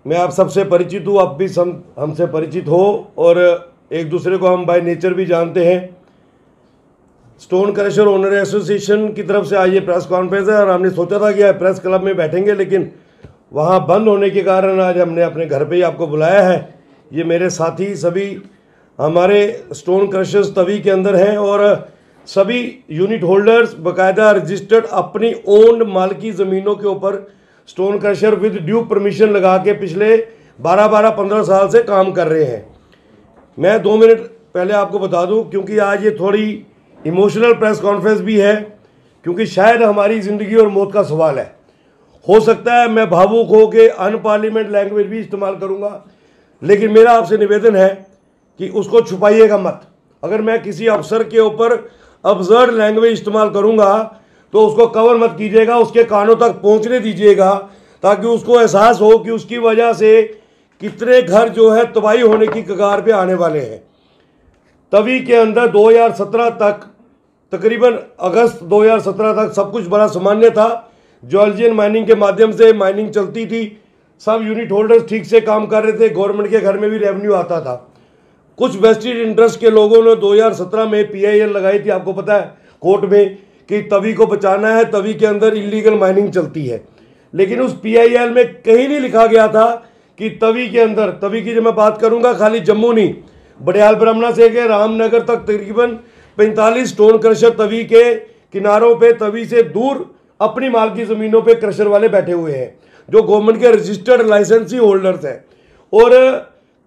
मैं आप सबसे परिचित हूँ, आप भी हमसे परिचित हो और एक दूसरे को हम बाय नेचर भी जानते हैं। स्टोन क्रशर ओनर एसोसिएशन की तरफ से आज ये प्रेस कॉन्फ्रेंस है और हमने सोचा था कि प्रेस क्लब में बैठेंगे, लेकिन वहाँ बंद होने के कारण आज हमने अपने घर पे ही आपको बुलाया है। ये मेरे साथी सभी हमारे स्टोन क्रशर्स तवी के अंदर हैं और सभी यूनिट होल्डर्स बाकायदा रजिस्टर्ड अपनी ओन्ड मालकी ज़मीनों के ऊपर stone crusher with due permission लगा के पिछले 12-15 साल से काम कर रहे हैं। मैं 2 मिनट पहले आपको बता दूं, क्योंकि आज ये थोड़ी इमोशनल प्रेस कॉन्फ्रेंस भी है, क्योंकि शायद हमारी ज़िंदगी और मौत का सवाल है। हो सकता है मैं भावुक हो के अनपार्लियामेंट लैंग्वेज भी इस्तेमाल करूँगा, लेकिन मेरा आपसे निवेदन है कि उसको छुपाइएगा मत। अगर मैं किसी अफसर के ऊपर अब्सर्ड लैंग्वेज इस्तेमाल करूँगा तो उसको कवर मत कीजिएगा, उसके कानों तक पहुँचने दीजिएगा, ताकि उसको एहसास हो कि उसकी वजह से कितने घर जो है तबाही होने की कगार पे आने वाले हैं। तभी के अंदर 2017 तक, तकरीबन अगस्त 2017 तक सब कुछ बड़ा सामान्य था। जॉर्जियन माइनिंग के माध्यम से माइनिंग चलती थी, सब यूनिट होल्डर्स ठीक से काम कर रहे थे, गवर्नमेंट के घर में भी रेवेन्यू आता था। कुछ वेस्टेड इंटरेस्ट के लोगों ने 2017 में PIL लगाई थी, आपको पता है, कोर्ट में, कि तवी को बचाना है, तवी के अंदर इलीगल माइनिंग चलती है। लेकिन उस PIL में कहीं नहीं लिखा गया था कि तवी के अंदर, तवी की जब मैं बात करूंगा खाली जम्मू नहीं, बडियाल ब्रह्मणा से के रामनगर तक तकरीबन 45 स्टोन क्रशर तवी के किनारों पे, तवी से दूर अपनी मालकी ज़मीनों पे क्रशर वाले बैठे हुए हैं, जो गवर्नमेंट के रजिस्टर्ड लाइसेंसी होल्डर्स हैं। और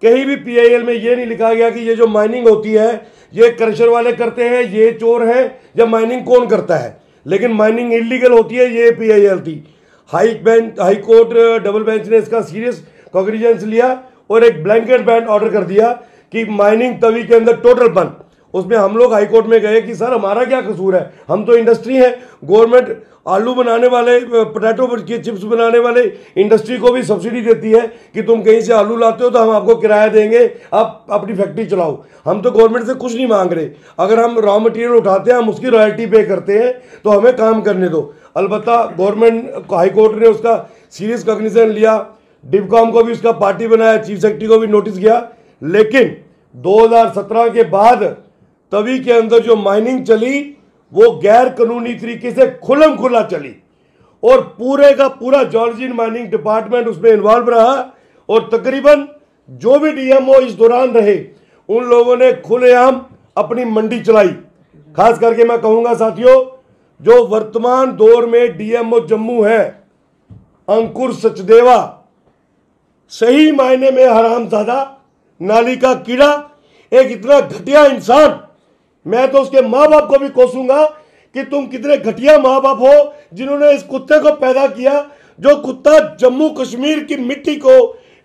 कहीं भी PIL में ये नहीं लिखा गया कि ये जो माइनिंग होती है ये क्रशर वाले करते हैं, ये चोर हैं, या माइनिंग कौन करता है। लेकिन माइनिंग इलीगल होती है, ये PIL थी। हाई कोर्ट डबल बेंच ने इसका सीरियस कॉग्निजेंस लिया और एक ब्लैंकेट बैन ऑर्डर कर दिया कि माइनिंग तवी के अंदर टोटल बंद। उसमें हम लोग हाई कोर्ट में गए कि सर हमारा क्या कसूर है, हम तो इंडस्ट्री है, गवर्नमेंट आलू बनाने वाले, पोटैटो की चिप्स बनाने वाले इंडस्ट्री को भी सब्सिडी देती है कि तुम कहीं से आलू लाते हो तो हम आपको किराया देंगे, आप अपनी फैक्ट्री चलाओ। हम तो गवर्नमेंट से कुछ नहीं मांग रहे, अगर हम रॉ मटेरियल उठाते हैं हम उसकी रॉयल्टी पे करते हैं, तो हमें काम करने दो। अलबत्ता गवर्नमेंट हाई कोर्ट ने उसका सीरियस कॉग्निजेंस लिया, डिवकॉम को भी उसका पार्टी बनाया, चीफ सेक्रेटरी को भी नोटिस किया। लेकिन 2017 के बाद तवी के अंदर जो माइनिंग चली वो गैर कानूनी तरीके से खुल्लम खुला चली और पूरे का पूरा जॉर्जियन माइनिंग डिपार्टमेंट उसमें इन्वॉल्व रहा। और तकरीबन जो भी DMO इस दौरान रहे उन लोगों ने खुलेआम अपनी मंडी चलाई। खास करके मैं कहूंगा साथियों, जो वर्तमान दौर में DMO जम्मू है अंकुर सचदेवा, सही मायने में हरामजादा, नाली का कीड़ा, एक इतना घटिया इंसान। मैं तो उसके माँ बाप को भी कोसूंगा कि तुम कितने घटिया माँ बाप हो जिन्होंने इस कुत्ते को पैदा किया, जो कुत्ता जम्मू कश्मीर की मिट्टी को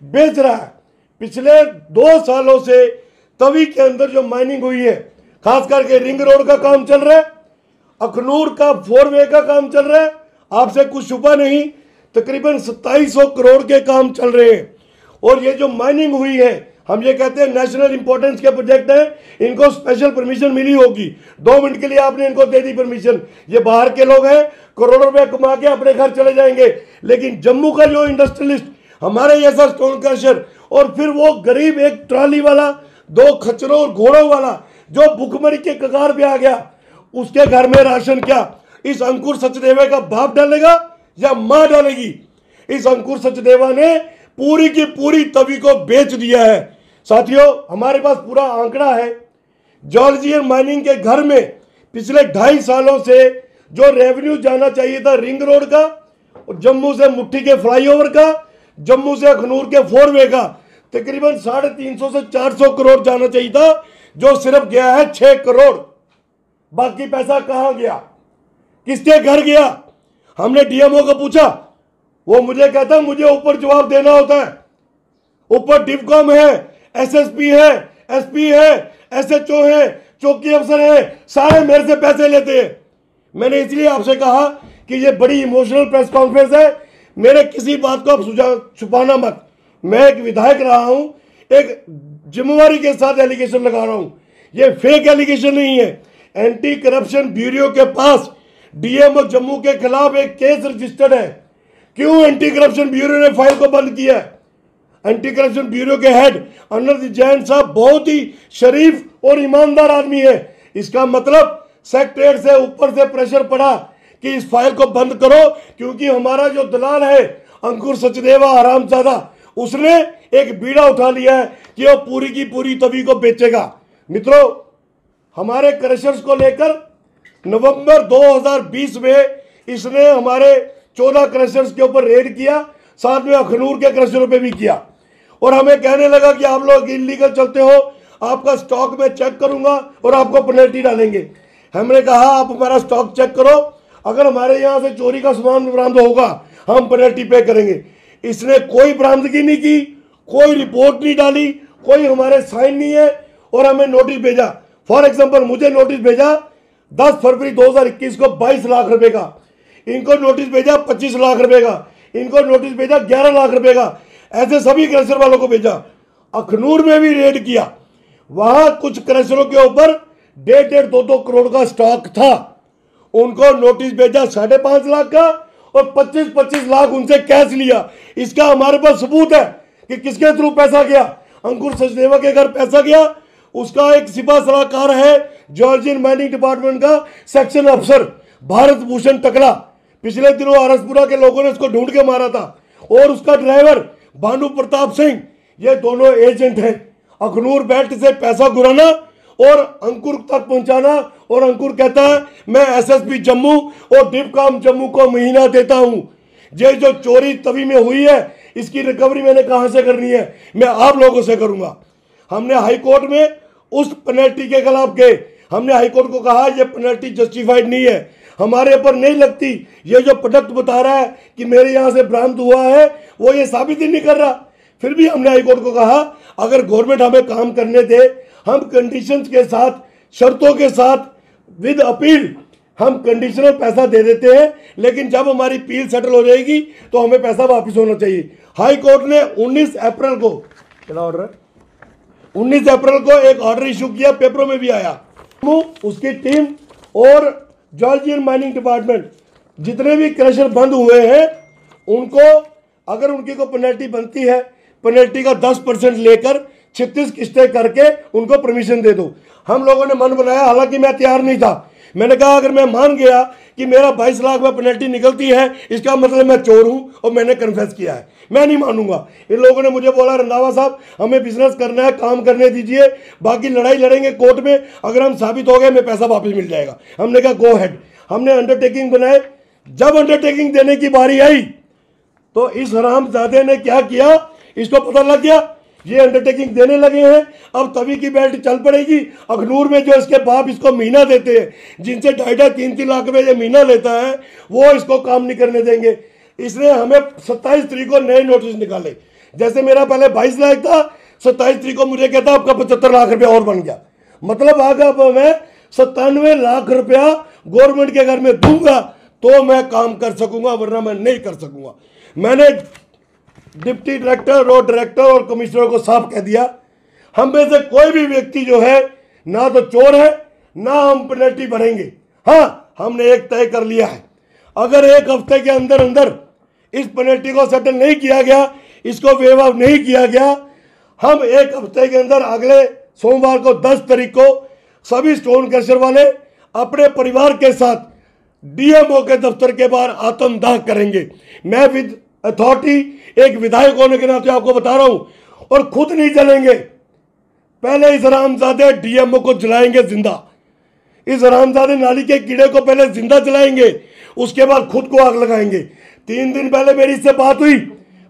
बेच रहा है। पिछले 2 सालों से तवी के अंदर जो माइनिंग हुई है, खास करके रिंग रोड का काम चल रहा है, अखनूर का 4 वे का काम चल रहा है, आपसे कुछ छुपा नहीं, तकरीबन 2700 करोड़ के काम चल रहे हैं। और ये जो माइनिंग हुई है, हम ये कहते हैं नेशनल इंपॉर्टेंस के प्रोजेक्ट हैं, इनको स्पेशल परमिशन मिली होगी। 2 मिनट के लिए आपने इनको दे दी परमिशन, ये बाहर के लोग हैं, करोड़ों रुपए कमा के अपने घर चले जाएंगे। लेकिन जम्मू का जो इंडस्ट्रियलिस्ट, हमारे जैसा स्टोन क्रशर, और फिर वो गरीब एक ट्रॉली वाला, 2 खच्चरों और घोड़ों वाला जो भुखमरी के कगार पे आ गया, उसके घर में राशन क्या इस अंकुर सचदेवा का बाप डालेगा या मां डालेगी? इस अंकुर सचदेवा ने पूरी की पूरी तवी को बेच दिया है। साथियों, हमारे पास पूरा आंकड़ा है, जॉर्जियन माइनिंग के घर में पिछले 2.5 सालों से जो रेवेन्यू जाना चाहिए था रिंग रोड का, जम्मू से मुट्ठी के फ्लाईओवर का, जम्मू से अखनूर के 4 वे का, तकरीबन 350 से 400 करोड़ जाना चाहिए था, जो सिर्फ गया है 6 करोड़। बाकी पैसा कहां गया, किसके घर गया? हमने DMO को पूछा, वो मुझे कहता मुझे ऊपर जवाब देना होता है, ऊपर डिवकॉम है, SSP है, SP है, SHO है, चौकी अफसर है, सारे मेरे से पैसे लेते हैं। मैंने इसलिए आपसे कहा कि ये बड़ी इमोशनल प्रेस कॉन्फ्रेंस है, मेरे किसी बात को आप छुपाना मत। मैं एक विधायक रहा हूं, एक जिम्मेवारी के साथ एलिगेशन लगा रहा हूं, ये फेक एलिगेशन नहीं है। एंटी करप्शन ब्यूरो के पास DMO जम्मू के खिलाफ एक केस रजिस्टर्ड है। क्यों एंटी करप्शन ब्यूरो ने फाइल को बंद किया है? एंटी करप्शन ब्यूरो के हेड अनिरुद्ध जैन साहब बहुत ही शरीफ और ईमानदार आदमी है। इसका मतलब सेक्रेटरीट से ऊपर से प्रेशर पड़ा कि इस फाइल को बंद करो, क्योंकि हमारा जो दलाल है अंकुर सचदेवा हरामजादा, उसने एक बीड़ा उठा लिया है कि वो पूरी की पूरी तवी को बेचेगा। मित्रों, हमारे क्रशर्स को लेकर नवंबर 2020 में इसने हमारे 14 क्रशर्स के ऊपर रेड किया, साथ में अखनूर के क्रशरों पे भी किया, और हमें कहने लगा कि आप लोग इलीगल चलते हो, आपका स्टॉक में चेक करूंगा और आपको पेनल्टी डालेंगे। हमने कहा आप हमारा स्टॉक चेक करो, अगर हमारे यहाँ से चोरी का सामान बरामद होगा हम पेनल्टी पे करेंगे। इसने कोई बरामदगी नहीं की, कोई रिपोर्ट नहीं डाली, कोई हमारे साइन नहीं है, और हमें नोटिस भेजा। फॉर एग्जांपल मुझे नोटिस भेजा 10 फरवरी 2021 को 22 लाख रुपए का, इनको नोटिस भेजा 25 लाख रुपए का, इनको नोटिस भेजा 11 लाख रुपए का, ऐसे सभी क्रशर वालों को भेजा। अखनूर में भी रेड किया, वहां कुछ क्रशरों के ऊपर 1.5 2 करोड़ का स्टॉक था, उनको नोटिस भेजा 5.5 लाख का और 25 लाख उनसे कैश लिया। इसका हमारे पास सबूत है कि किसके थ्रू पैसा गया। अंकुर सचदेवा के घर पैसा गया, उसका एक सिपा सलाहकार है जॉर्जियन माइनिंग डिपार्टमेंट का सेक्शन अफसर भारत भूषण टकला, पिछले दिनों आरसपुरा के लोगों ने उसको ढूंढ के मारा था, और उसका ड्राइवर भानु प्रताप सिंह, ये दोनों एजेंट हैं। अखनूर बेल्ट से पैसा घुराना और अंकुर तक पहुंचाना, और अंकुर कहता है मैं एसएसपी जम्मू और डिपकाम जम्मू को महीना देता हूं। ये जो चोरी तवी में हुई है इसकी रिकवरी मैंने कहां से करनी है, मैं आप लोगों से करूंगा। हमने हाई कोर्ट में उस पेनल्टी के खिलाफ गए, हमने हाई कोर्ट को कहा यह पेनल्टी जस्टिफाइड नहीं है, हमारे ऊपर नहीं लगती, ये जो प्रोडक्ट बता रहा है कि मेरे यहां से बरामद हुआ है वो ये साबित ही नहीं कर रहा। फिर भी हमने हाई कोर्ट को कहा अगर गवर्नमेंट हमें काम करने दे, हम कंडीशंस के साथ, शर्तों के साथ, विद अपील हम कंडीशनल पैसा दे देते हैं, लेकिन जब हमारी अपील सेटल हो जाएगी तो हमें पैसा वापस होना चाहिए। हाई कोर्ट ने 19 अप्रैल को, क्या ऑर्डर है, 19 अप्रैल को एक ऑर्डर इशू किया, पेपरों में भी आया। उसकी टीम और जॉर्जियन माइनिंग डिपार्टमेंट जितने भी क्रशर बंद हुए हैं उनको अगर उनकी को पेनल्टी बनती है, पेनल्टी का 10% लेकर 36 किस्तें करके उनको परमिशन दे दो। हम लोगों ने मन बनाया, हालांकि मैं तैयार नहीं था। मैंने कहा अगर मैं मान गया कि मेरा 22 लाख में पेनल्टी निकलती है इसका मतलब मैं चोर हूं और मैंने कन्फेस किया है, मैं नहीं मानूंगा। इन लोगों ने मुझे बोला रंधावा साहब हमें बिजनेस करना है, काम करने दीजिए, बाकी लड़ाई लड़ेंगे कोर्ट में, अगर हम साबित हो गए हमें पैसा वापस मिल जाएगा। हमने कहा गो हेड। हमने अंडरटेकिंग बनाए। जब अंडरटेकिंग देने की बारी आई तो इस हरामजादे ने क्या किया, इसको पता लग गया ये अंडरटेकिंग देने लगे हैं, अब तवी की बेल्ट चल पड़ेगी। अखनूर में जो इसके बाप इसको महीना देते हैं, जिनसे 2.5-3 लाख रुपए ये महीना लेता है, वो इसको काम नहीं करने देंगे। इसने हमें 27 तारीख को नए नोटिस निकाले। जैसे मेरा पहले 22 लाख था, 27 तारीख को मुझे कहता आपका 75 लाख रुपया और बन गया। मतलब अगर मैं 97 लाख रुपया गवर्नमेंट के घर में दूंगा तो मैं काम कर सकूंगा, वरना मैं नहीं कर सकूंगा। मैंने डिप्टी डायरेक्टर, रोड डायरेक्टर और कमिश्नर को साफ कह दिया, हम में से कोई भी व्यक्ति जो है ना तो चोर है ना हम पेनल्टी भरेंगे। हाँ, हमने एक तय कर लिया है, अगर एक हफ्ते के अंदर अंदर इस पेनल्टी को सेटल नहीं किया गया, इसको वेव ऑफ नहीं किया गया, हम एक हफ्ते के अंदर अगले सोमवार को 10 तारीख को सभी स्टोन क्रशर वाले अपने परिवार के साथ डीएमओ के दफ्तर के बाहर आत्मदाह करेंगे। मैं विद अथॉरिटी एक विधायक होने के नाते आपको बता रहा हूं, और खुद नहीं जलेंगे, पहले इस हरामजादे डीएमओ को जलाएंगे जिंदा। इस हरामजादे नाली के कीड़े को पहले जिंदा जलाएंगे, उसके बाद खुद को आग लगाएंगे। 3 दिन पहले मेरी इससे बात हुई,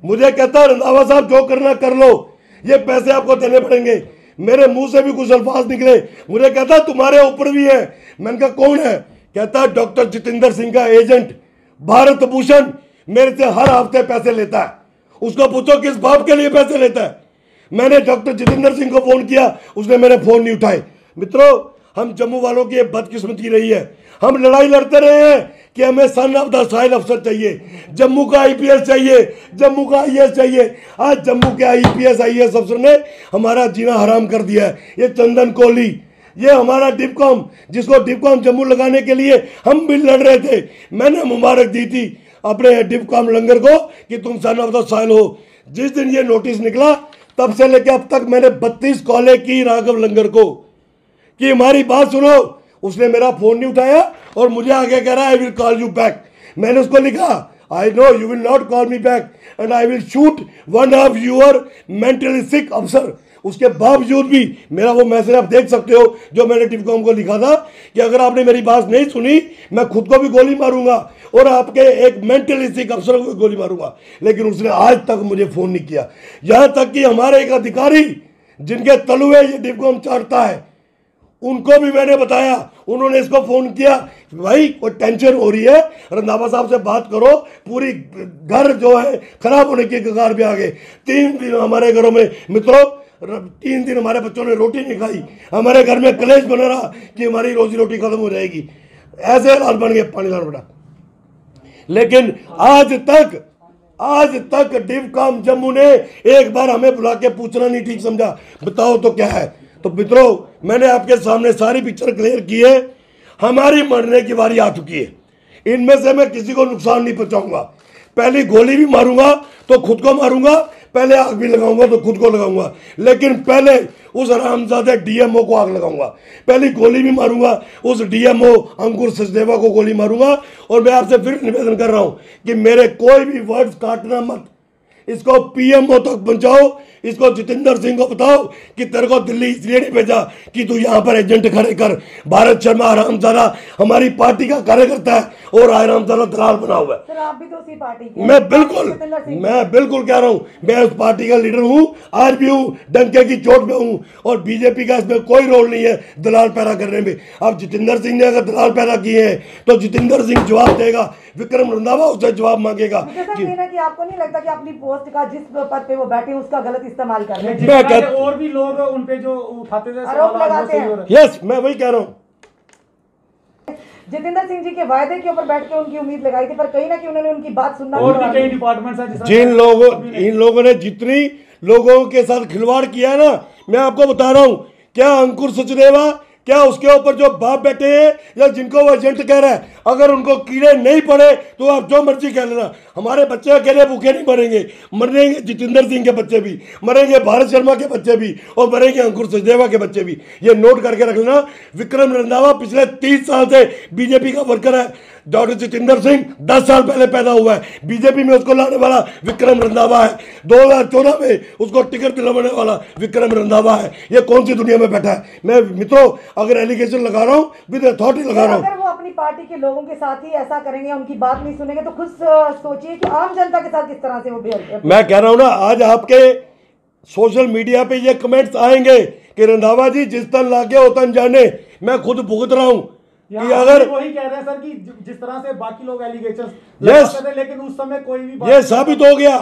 मुझे कहता रंधावा साहब जो करना कर लो, ये पैसे आपको देने पड़ेंगे। मेरे मुंह से भी कुछ अल्फाज निकले, मुझे कहता तुम्हारे ऊपर भी है। मैंने कहा कौन है? कहता डॉक्टर जितेंद्र सिंह का एजेंट भारत भूषण मेरे से हर हफ्ते पैसे लेता है, उसको पूछो किस बाप के लिए पैसे लेता है। मैंने डॉक्टर जितेंद्र सिंह को फोन किया, उसने मेरे फोन नहीं उठाए। मित्रों, हम जम्मू वालों की बदकिस्मती रही है, हम लड़ाई लड़ते रहे हैं कि हमें सन ऑफ द सॉइल अफसर चाहिए, जम्मू का आईपीएस चाहिए, जम्मू का आईएएस चाहिए। आज जम्मू के आईपीएस आईएएस अफसर ने हमारा जीना हराम कर दिया है। ये चंदन कोहली, ये हमारा डिपकॉम, जिसको डिपकॉम जम्मू लगाने के लिए हम भी लड़ रहे थे, मैंने मुबारक दी थी अपने डिपकॉम लंगर को कि तुम सन ऑफ द सॉइल हो। जिस दिन ये नोटिस निकला तब से लेकर अब तक मैंने 32 कॉलें की राघव लंगर को कि हमारी बात सुनो। उसने मेरा फोन नहीं उठाया और मुझे आगे कह रहा है I will call you back. मैंने उसको लिखा I know you will not call me back and I will shoot one of your mentally sick अफसर। उसके बावजूद भी मेरा वो मैसेज आप देख सकते हो जो मैंने टिपकॉम को लिखा था कि अगर आपने मेरी बात नहीं सुनी मैं खुद को भी गोली मारूंगा और आपके एक मेंटली सिक अफसर को भी गोली मारूंगा। लेकिन उसने आज तक मुझे फोन नहीं किया। यहां तक कि हमारे एक अधिकारी जिनके तलुए ये टिपकॉम चाटता है उनको भी मैंने बताया, उन्होंने इसको फोन किया भाई कोई टेंशन हो रही है, रंधावा साहब से बात करो, पूरी घर जो है खराब होने की कगार पे आ गए। 3 दिन हमारे घरों में मित्रों 3 दिन हमारे बच्चों ने रोटी नहीं खाई, हमारे घर में कलेश बना रहा कि हमारी रोजी रोटी खत्म हो जाएगी। ऐसे हालात बन गए पानी लाल बेटा। लेकिन आज तक डिवकॉम जम्मू ने एक बार हमें बुला के पूछना नहीं ठीक समझा, बताओ तो क्या है। तो मित्रों मैंने आपके सामने सारी पिक्चर क्लियर की है। हमारी मरने की बारी आ चुकी है। इनमें से मैं किसी को नुकसान नहीं पहुंचाऊंगा। पहली गोली भी मारूंगा तो खुद को मारूंगा, पहले आग भी लगाऊंगा तो खुद को लगाऊंगा, लेकिन पहले उस हरामजादे डीएमओ को आग लगाऊंगा। पहली गोली भी मारूंगा उस डीएमओ अंकुर सचदेवा को गोली मारूंगा। और मैं आपसे फिर निवेदन कर रहा हूं कि मेरे कोई भी वर्ड्स काटना मत, इसको पीएमओ तक पहुंचाओ। इसको जितेंद्र सिंह को बताओ कि तेरे को दिल्ली इसलिए नहीं भेजा कि तू यहां पर एजेंट खड़े कर। भारत शर्मा हरामजादा हमारी पार्टी का कार्यकर्ता है और हरामजादा दलाल बना हुआ है। सर आप भी तो उसी पार्टी के मैं बिल्कुल कह रहा हूं, मैं उस पार्टी का लीडर हूं, आज भी हूं, डंके की चोट में हूं। और बीजेपी का इसमें कोई रोल नहीं है दलाल पैदा करने में। अब जितेंद्र सिंह ने अगर दलाल पैदा किए हैं तो जितेंद्र सिंह जवाब देगा, विक्रम रंधावा उससे जवाब मांगेगा। कि आपको नहीं लगता कि अपनी पोस्ट का जिस पद पे वो बैठे उसका गलत इस्तेमाल कर रहे हैं और भी लोग उन पे जो उठाते थे आरोप लगाते हैं। यस मैं वही कह रहा हूँ। जितेंद्र सिंह जी के वायदे के ऊपर बैठ के उनकी उम्मीद लगाई थी, पर कहीं ना कहीं उन्होंने उनकी बात सुनना और भी कई डिपार्टमेंट्स हैं इन लोगों ने जितनी लोगों के साथ खिलवाड़ किया है ना, मैं आपको बता रहा हूं। क्या अंकुर सचदेवा, क्या उसके ऊपर जो बाप बैठे हैं या जिनको वो एजेंट कह रहा है, अगर उनको कीड़े नहीं पड़े तो आप जो मर्जी कह लेना, हमारे बच्चे अकेले भूखे नहीं मरेंगे। मरेंगे जितेंद्र सिंह के बच्चे भी, मरेंगे भारत शर्मा के बच्चे भी और मरेंगे अंकुर सचदेवा के बच्चे भी। ये नोट करके रख लेना। विक्रम रंधावा पिछले 30 साल से बीजेपी का वर्कर है। डॉक्टर जितेंद्र सिंह 10 साल पहले पैदा हुआ है। बीजेपी में उसको लाने वाला विक्रम रंधावा है। 2014 में उसको टिकट दिलवाने वाला विक्रम रंधावा है। ये कौन सी दुनिया में बैठा है। मैं मित्रों अगर एलिगेशन लगा रहा हूं विद अथॉरिटी लगा रहा हूं। अगर वो अपनी पार्टी के लोगों के साथ ही ऐसा करेंगे, उनकी बात नहीं सुनेंगे, तो खुद सोचिए कि आम जनता के साथ किस तरह से वो बिहेव। मैं कह रहा हूं ना, आज आपके सोशल मीडिया पे ये कमेंट्स आएंगे कि रंधावा जी जिस तन लागे वो तन जाने। मैं खुद भुगत रहा हूं कि अगर वही कह रहे हैं सर कि जिस तरह से बाकी लोग एलिगेशंस लगाते थे, लेकिन उस समय कोई भी ये साबित हो गया,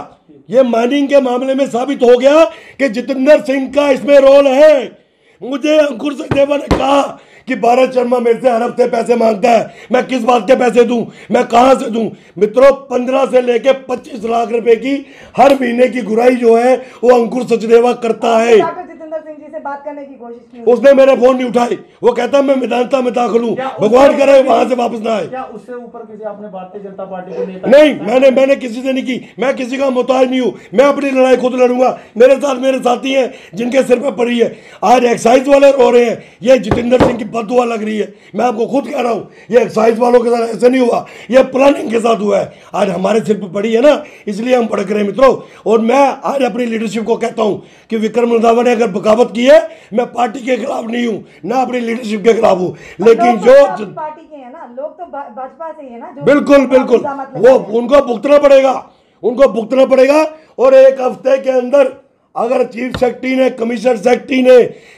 ये माइनिंग के मामले में साबित हो गया कि जितेंद्र सिंह का इसमें रोल है। मुझे अंकुर सचदेवा ने कहा कि भारत शर्मा मेरे से अरब से पैसे मांगता है, मैं किस बात के पैसे दूं, मैं कहां से दूं। मित्रों 15 से लेके 25 लाख रुपए की हर महीने की गुराई जो है वो अंकुर सचदेवा करता है। जितेंद्र सिंह जी से बात करने की कोशिश की, उसने मेरे फोन नहीं उठाई। वो कहता मैं मैदानता में दाखिल हूं, भगवान करे वहां से वापस ना आए। क्या उससे ऊपर किसी आपने भारतीय जनता पार्टी के नेता नहीं, मैंने किसी से नहीं की। मैं किसी का मोहताज नहीं हूं। मैं अपनी लड़ाई खुद लड़ूंगा। मेरे साथ मेरे साथी हैं जिनके सिर पर पड़ी है। आज एक्साइज वाले रो रहे हैं, ये जितेंद्र सिंह की बददुआ लग रही है। मैं आपको खुद कह रहा हूं ये एक्साइज वालों के साथ ऐसे नहीं हुआ, ये प्लानिंग के साथ हुआ है। आज हमारे सिर पर पड़ी है ना, इसलिए हम भड़क रहे हैं मित्रों। और मैं आज अपनी लीडरशिप को कहता हूं कि विक्रम रंधावा ने अगर बगावत की है, मैं पार्टी के खिलाफ नहीं हूं, ना अपनी लीडरशिप के खिलाफ हूं। लेकिन जो पार्टी के हैं ना लोग, तो भाजपा से ही है ना, बिल्कुल वो उनको भुगतना पड़ेगा। और एक हफ्ते के अंदर अगर चीफ सेक्रेटरी ने, कमिश्नर सेक्रेटरी ने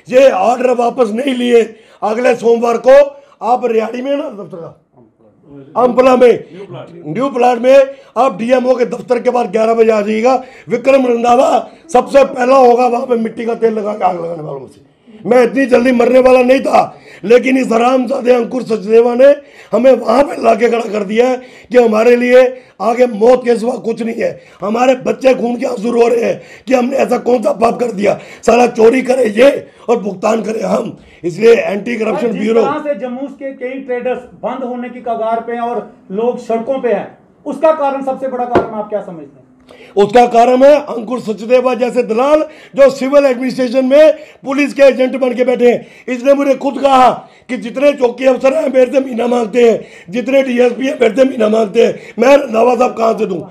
ये ऑर्डर वापस नहीं लिए, अगले सोमवार को आप रियाड़ी में ना दफ्तर का अम्पला में न्यू प्लाट में आप डीएमओ के दफ्तर के बाद 11 बजे आ जाइएगा। विक्रम रंधावा सबसे पहला होगा वहां पे मिट्टी का तेल लगा के आग लगाने वालों में से। मैं इतनी जल्दी मरने वाला नहीं था, लेकिन इस हरामजादे अंकुर सचदेवा ने हमें वहां पे लाके खड़ा कर दिया है कि हमारे लिए आगे मौत के सिवा कुछ नहीं है। हमारे बच्चे खून के आंसू रो रहे हैं कि हमने ऐसा कौन सा पाप कर दिया। साला चोरी करे ये और भुगतान करे हम। इसलिए एंटी करप्शन ब्यूरो से जम्मू के कई ट्रेडर्स बंद होने की कगार पे हैं और लोग सड़कों पे हैं, उसका कारण, सबसे बड़ा कारण आप क्या समझते हैं? उसका कारण है अंकुर सचदेवा जैसे दलाल जो सिविल एडमिनिस्ट्रेशन में पुलिस के एजेंट बन के बैठे हैं। इसने मुझे खुद कहा कि जितने चौकी अफसर हैं मेरे से महीना मांगते हैं, जितने डीएसपी हैं मेरे से महीना मांगते हैं, मैं रंधावा साहब कहां से दूं।